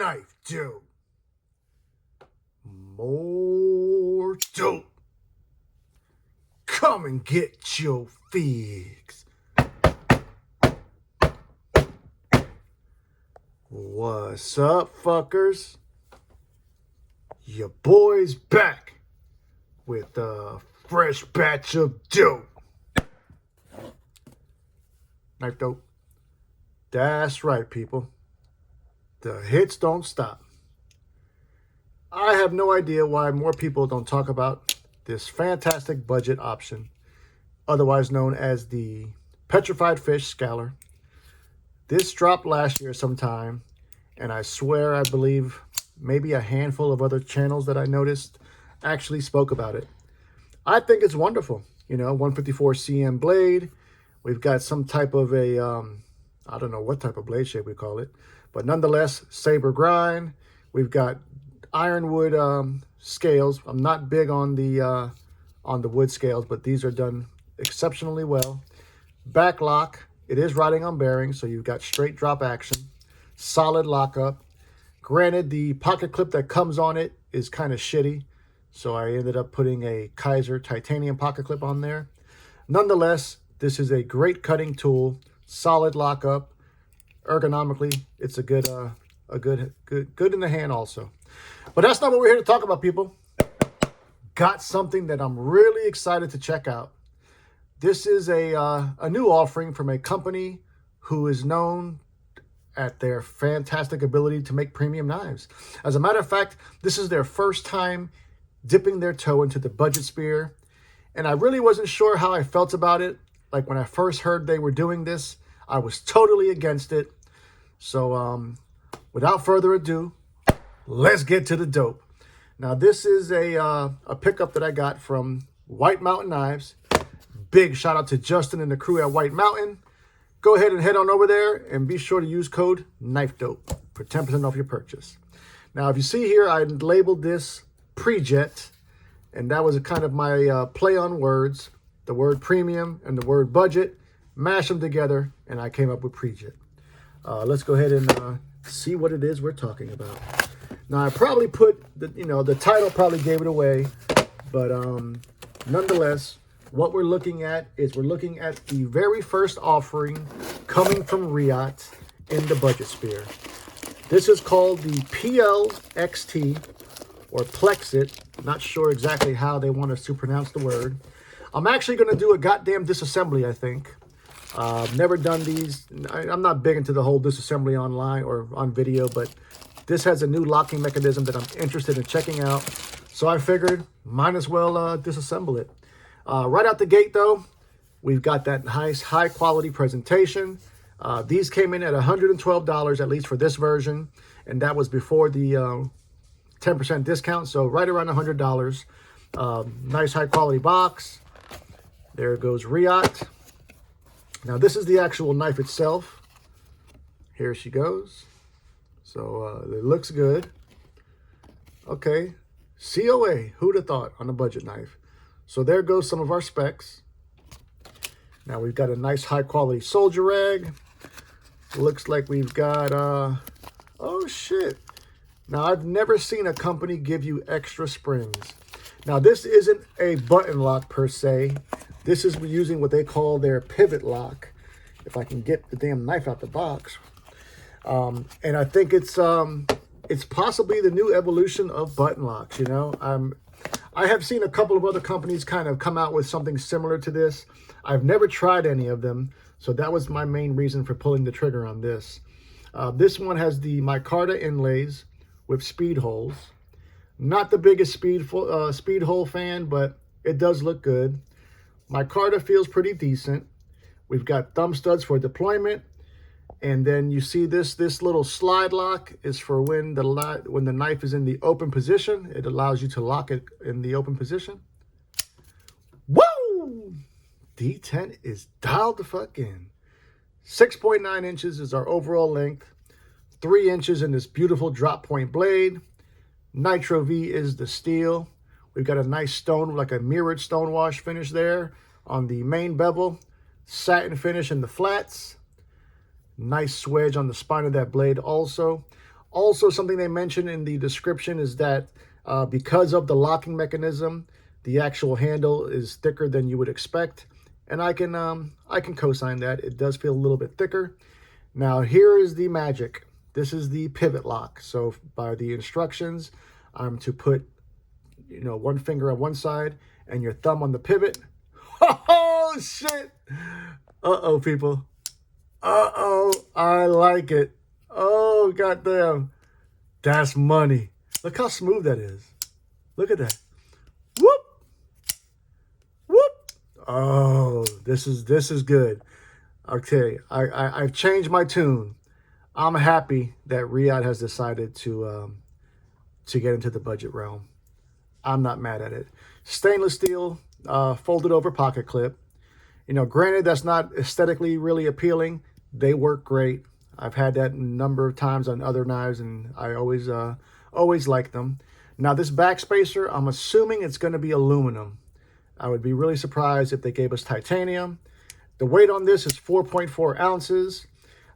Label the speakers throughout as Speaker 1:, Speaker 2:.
Speaker 1: KnifeDope. More dope. Come and get your fix. What's up, fuckers? Your boy's back with a fresh batch of dope. KnifeDope. That's right, people. The hits don't stop. I have no idea why more people don't talk about this fantastic budget option, otherwise known as the petrified fish scaler. This dropped last year sometime, and I swear I believe maybe a handful of other channels that I noticed actually spoke about it. I think it's wonderful. You know, 154 cm blade. We've got some type of a, I don't know what type of blade shape we call it, but nonetheless, saber grind. We've got ironwood scales. I'm not big on the wood scales, but these are done exceptionally well. Back lock. It is riding on bearings, so you've got straight drop action. Solid lockup. Granted, the pocket clip that comes on it is kind of shitty, so I ended up putting a Kaiser titanium pocket clip on there. Nonetheless, this is a great cutting tool. Solid lockup. Ergonomically, it's a good in the hand also. But that's not what we're here to talk about, people. Got something that I'm really excited to check out. This is a new offering from a company who is known at their fantastic ability to make premium knives. As a matter of fact, this is their first time dipping their toe into the budget sphere. And I really wasn't sure how I felt about it. Like when I first heard they were doing this, I was totally against it. So without further ado, let's get to the dope. Now, this is a pickup that I got from White Mountain Knives. Big shout out to Justin and the crew at White Mountain. Go ahead and head on over there and be sure to use code KnifeDope for 10% off your purchase. Now, if you see here, I labeled this pre-jet, and that was a kind of my play on words. The word premium and the word budget, mash them together, and I came up with pre-jet. Let's go ahead and see what it is we're talking about. Now, I probably put, the title probably gave it away, but nonetheless, what we're looking at is we're looking at the very first offering coming from Reate in the budget sphere. This is called the PL-XT, or Plexit. Not sure exactly how they want us to pronounce the word. I'm actually going to do a goddamn disassembly, I think. Never done these. I'm not big into the whole disassembly online or on video, but this has a new locking mechanism that I'm interested in checking out. So I figured might as well disassemble it. Right out the gate, though, we've got that nice high quality presentation. These came in at $112, at least for this version. And that was before the 10% discount. So right around $100. Nice high quality box. There goes Reate. Now, this is the actual knife itself. Here she goes. So it looks good. Okay. COA, who'd have thought, on a budget knife. So there goes some of our specs. Now we've got a nice high quality soldier rag. Looks like we've got, oh shit. Now I've never seen a company give you extra springs. Now this isn't a button lock per se. This is using what they call their pivot lock. If I can get the damn knife out the box. And I think it's possibly the new evolution of button locks, you know. I have seen a couple of other companies kind of come out with something similar to this. I've never tried any of them, so that was my main reason for pulling the trigger on this. This one has the micarta inlays with speed holes. Not the biggest speed hole fan, but it does look good. Micarta feels pretty decent. We've got thumb studs for deployment. And then you see this little slide lock is for when the knife is in the open position. It allows you to lock it in the open position. Woo! D10 is dialed the fuck in. 6.9 inches is our overall length. 3 inches in this beautiful drop point blade. Nitro V is the steel. We've got a nice stone, like a mirrored stone wash finish there on the main bevel. Satin finish in the flats. Nice swedge on the spine of that blade also. Also, something they mentioned in the description is that because of the locking mechanism, the actual handle is thicker than you would expect. And I can co-sign that. It does feel a little bit thicker. Now, here is the magic. This is the pivot lock. So by the instructions, I'm to put, one finger on one side and your thumb on the pivot. Oh, shit. Uh-oh, people. Uh-oh, I like it. Oh, goddamn. That's money. Look how smooth that is. Look at that. Whoop. Whoop. Oh, this is good. Okay, I've changed my tune. I'm happy that Reate has decided to get into the budget realm. I'm not mad at it. Stainless steel, folded over pocket clip. Granted, that's not aesthetically really appealing. They work great. I've had that a number of times on other knives, and I always like them. Now, this backspacer, I'm assuming it's going to be aluminum. I would be really surprised if they gave us titanium. The weight on this is 4.4 ounces.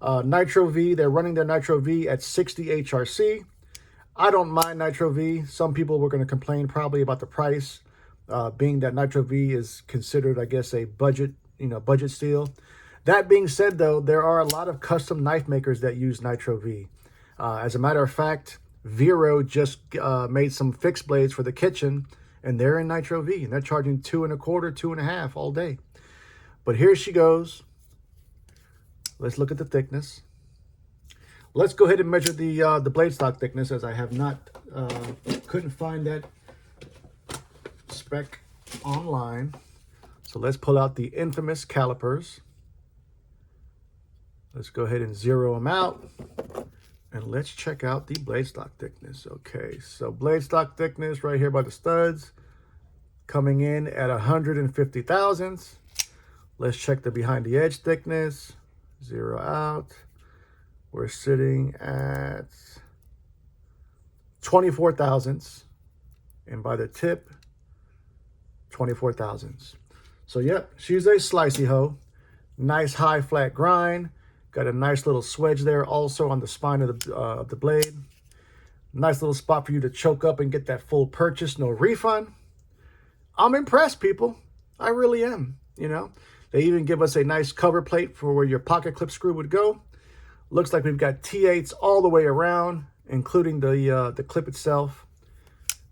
Speaker 1: Nitro V, they're running their Nitro V at 60 HRC. I don't mind Nitro V. Some people were going to complain probably about the price, being that Nitro V is considered, I guess, a budget steel. That being said, though, there are a lot of custom knife makers that use Nitro V. As a matter of fact, Vero just made some fixed blades for the kitchen, and they're in Nitro V, and they're charging $2.25, $2.50 all day. But here she goes. Let's look at the thickness. Let's go ahead and measure the blade stock thickness, as I have not couldn't find that spec online. So let's pull out the infamous calipers. Let's go ahead and zero them out, and let's check out the blade stock thickness. Okay, so blade stock thickness right here by the studs, coming in at 150 thousandths. Let's check the behind the edge thickness. Zero out. We're sitting at 24 thousandths, and by the tip, 24 thousandths. So yep, she's a slicey hoe. Nice high flat grind. Got a nice little swedge there also on the spine of the blade. Nice little spot for you to choke up and get that full purchase, no refund. I'm impressed, people. I really am, They even give us a nice cover plate for where your pocket clip screw would go. Looks like we've got T8s all the way around, including the clip itself.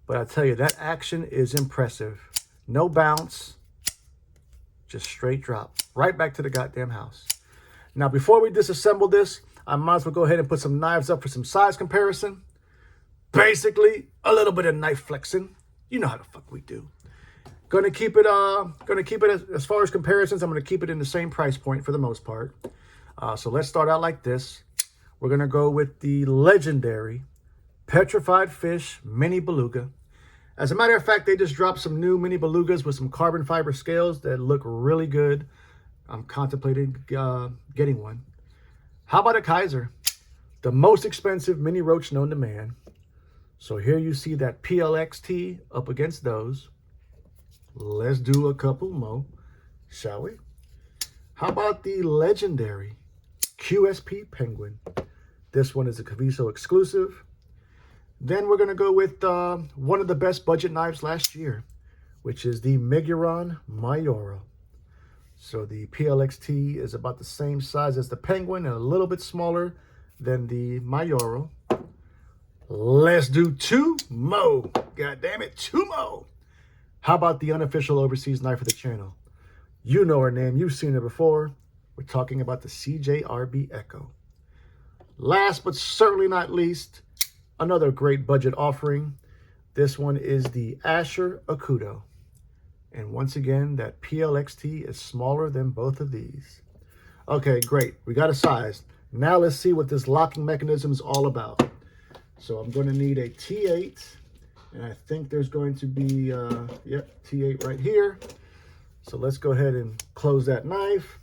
Speaker 1: But I tell you, that action is impressive. No bounce, just straight drop. Right back to the goddamn house. Now, before we disassemble this, I might as well go ahead and put some knives up for some size comparison. Basically, a little bit of knife flexing. You know how the fuck we do. Gonna keep it as far as comparisons. I'm gonna keep it in the same price point for the most part. So let's start out like this. We're gonna go with the legendary Petrified Fish Mini Beluga. As a matter of fact, they just dropped some new Mini Belugas with some carbon fiber scales that look really good. I'm contemplating getting one. How about a Kaiser? The most expensive mini roach known to man. So here you see that PL-XT up against those. Let's do a couple more, shall we? How about the legendary QSP Penguin? This one is a Caviso exclusive. Then we're going to go with one of the best budget knives last year, which is the Miguron Mayoro. So the PL-XT is about the same size as the Penguin and a little bit smaller than the Mayoro. Let's do two more. God damn it, two more. How about the unofficial overseas knife of the channel? You know her name. You've seen her before. We're talking about the CJRB Echo. Last but certainly not least, another great budget offering. This one is the Asher Akudo. And once again, that PL-XT is smaller than both of these. Okay, great. We got a size. Now let's see what this locking mechanism is all about. So I'm going to need a T8. And I think there's going to be, T8 right here. So let's go ahead and close that knife.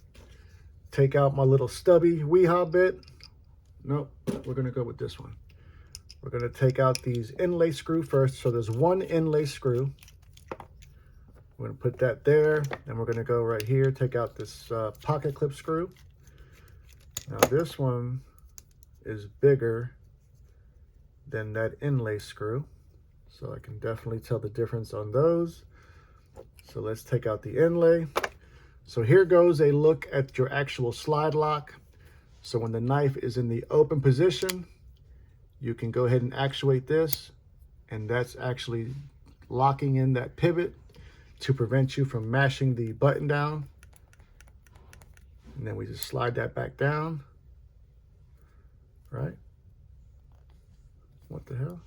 Speaker 1: Take out my little stubby weehaw bit. Nope, we're going to go with this one. We're going to take out these inlay screw first. So there's one inlay screw. We're going to put that there. Then we're going to go right here, take out this pocket clip screw. Now this one is bigger than that inlay screw. So I can definitely tell the difference on those. So let's take out the inlay. So here goes a look at your actual slide lock. So when the knife is in the open position, you can go ahead and actuate this, and that's actually locking in that pivot to prevent you from mashing the button down. And then we just slide that back down, right? What the hell?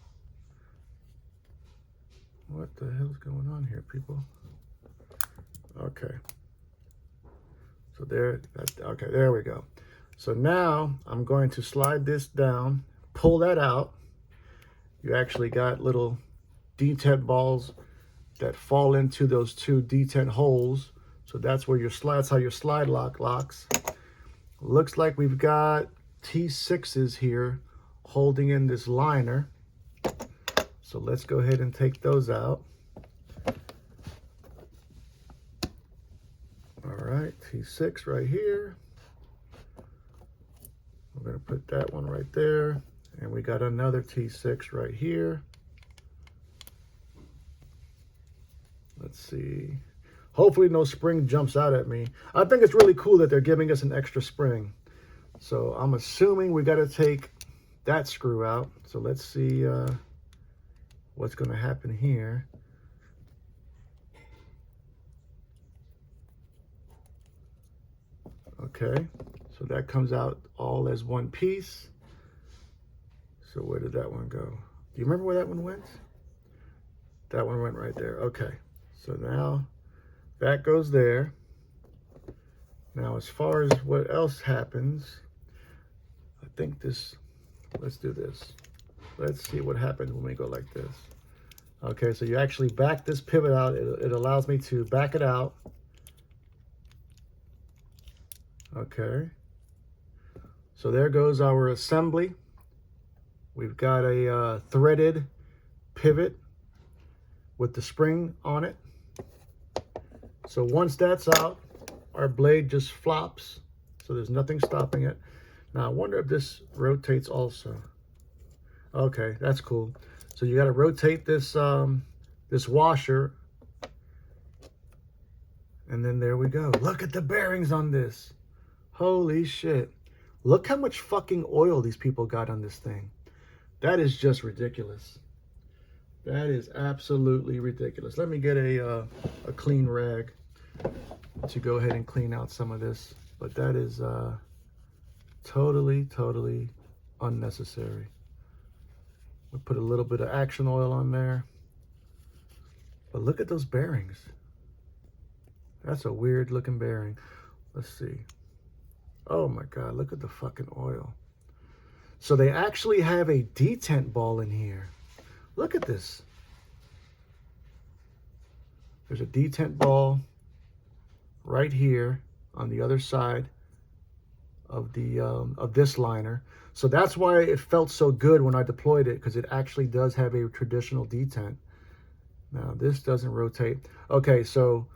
Speaker 1: What the hell's going on here, people? Okay. So there, okay, there we go. So now I'm going to slide this down, pull that out. You actually got little detent balls that fall into those two detent holes. So that's where your slide, that's how your slide lock locks. Looks like we've got T6s here holding in this liner. So let's go ahead and take those out. All right, T6 right here. We're gonna put that one right there. And we got another T6 right here. Let's see. Hopefully no spring jumps out at me. I think it's really cool that they're giving us an extra spring. So I'm assuming we got to take that screw out. So let's see what's going to happen here. Okay, so that comes out all as one piece. So where did that one go? Do you remember where that one went? That one went right there. Okay, so now that goes there. Now, as far as what else happens, I think this, let's do this. Let's see what happens when we go like this. Okay, so you actually back this pivot out. It allows me to back it out. Okay. So there goes our assembly. We've got a threaded pivot with the spring on it. So once that's out, our blade just flops. So there's nothing stopping it. Now I wonder if this rotates also. Okay, that's cool. So you got to rotate this this washer, and then there we go. Look at the bearings on this. Holy shit. Look how much fucking oil these people got on this thing. That is just ridiculous. That is absolutely ridiculous. Let me get a clean rag to go ahead and clean out some of this. But that is totally unnecessary. We'll put a little bit of action oil on there. But look at those bearings. That's a weird looking bearing. Let's see. Oh my God, look at the fucking oil. So they actually have a detent ball in here. Look at this. There's a detent ball right here on the other side of the of this liner. So that's why it felt so good when I deployed it, because it actually does have a traditional detent. Now this doesn't rotate. Okay, so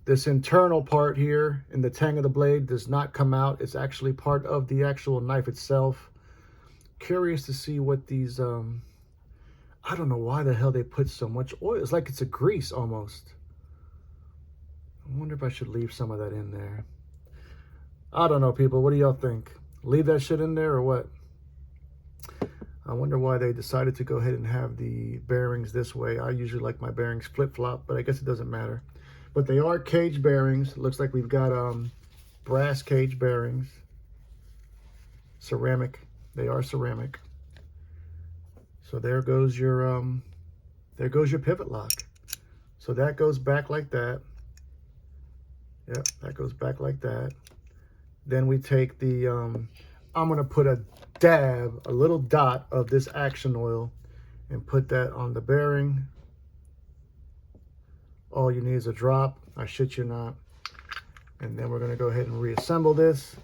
Speaker 1: this internal part here in the tang of the blade does not come out. It's actually part of the actual knife itself. Curious to see what these, I don't know why the hell they put so much oil. It's like it's a grease almost. I wonder if I should leave some of that in there. I don't know, people. What do y'all think? Leave that shit in there or what? I wonder why they decided to go ahead and have the bearings this way. I usually like my bearings flip-flop, but I guess it doesn't matter. But they are cage bearings. Looks like we've got brass cage bearings. Ceramic. They are ceramic. So there goes your pivot lock. So that goes back like that. Yep, that goes back like that. Then we take the I'm gonna put a dab, a little dot of this action oil and put that on the bearing. All you need is a drop, I shit you not. And then we're gonna go ahead and reassemble this.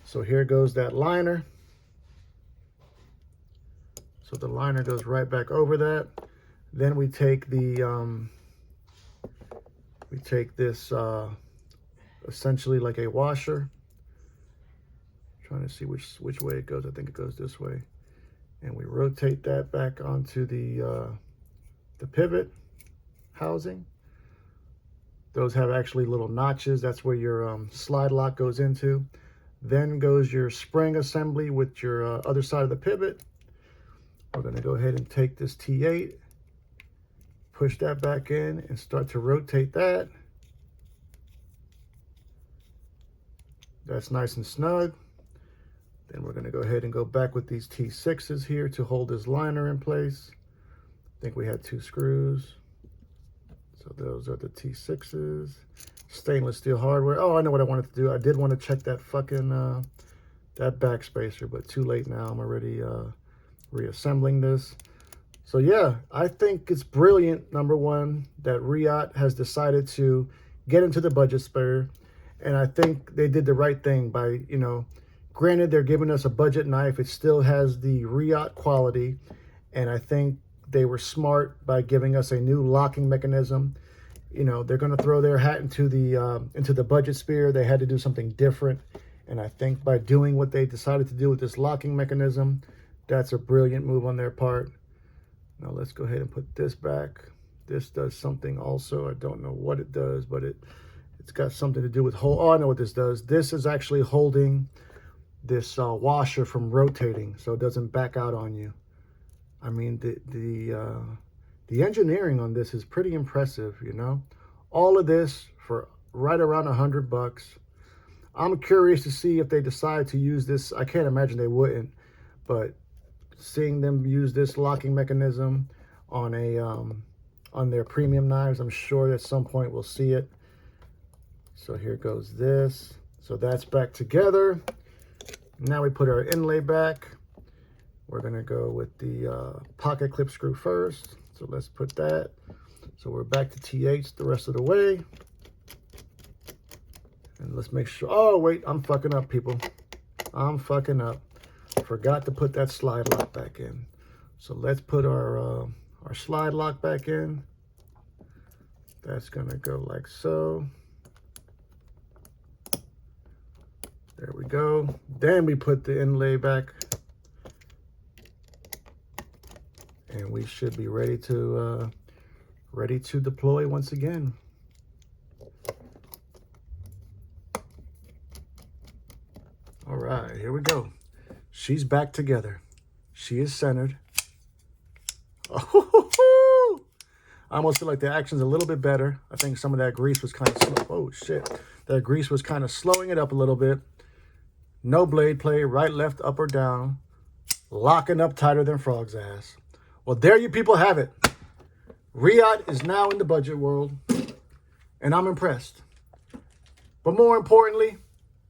Speaker 1: So here goes that liner. So the liner goes right back over that. Then we take the, this essentially like a washer. Trying to see which way it goes. I think it goes this way. And we rotate that back onto the pivot housing. Those have actually little notches. That's where your slide lock goes into. Then goes your spring assembly with your other side of the pivot. We're going to go ahead and take this T8, push that back in, and start to rotate that. That's nice and snug. Then we're going to go ahead and go back with these T6s here to hold this liner in place. I think we had 2 screws. So those are the T6s. Stainless steel hardware. Oh, I know what I wanted to do. I did want to check that fucking, that back spacer, but too late now. I'm already reassembling this. So yeah, I think it's brilliant, number one, that Reate has decided to get into the budget spare. And I think they did the right thing by, you know, granted they're giving us a budget knife. It still has the Reate quality. And I think they were smart by giving us a new locking mechanism. You know, they're going to throw their hat into the budget sphere. They had to do something different. And I think by doing what they decided to do with this locking mechanism, that's a brilliant move on their part. Now let's go ahead and put this back. This does something also. I don't know what it does, but it's got something to do with oh, I know what this does. This is actually holding this washer from rotating so it doesn't back out on you. I mean, the engineering on this is pretty impressive, you know. All of this for right around $100. I'm curious to see if they decide to use this. I can't imagine they wouldn't, but seeing them use this locking mechanism on on their premium knives, I'm sure at some point we'll see it. So here goes this. So that's back together. Now we put our inlay back. We're gonna go with the pocket clip screw first. So let's put that. So we're back to T8 the rest of the way. And let's make sure, oh wait, I'm fucking up, people. I'm fucking up. Forgot to put that slide lock back in. So let's put our slide lock back in. That's gonna go like so. There we go. Then we put the inlay back. And we should be ready to deploy once again. All right, here we go. She's back together. She is centered. Oh, I almost feel like the action's a little bit better. I think some of that grease was kind of slow. Oh shit, that grease was kind of slowing it up a little bit. No blade play, right, left, up or down. Locking up tighter than frog's ass. Well, there you people have it. Reate is now in the budget world, and I'm impressed. But more importantly,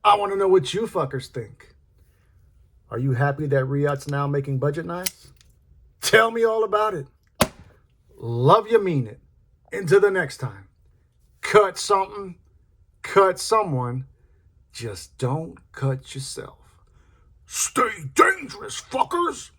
Speaker 1: I want to know what you fuckers think. Are you happy that Reate's now making budget knives? Tell me all about it. Love you, mean it. Until the next time. Cut something, cut someone. Just don't cut yourself. Stay dangerous, fuckers.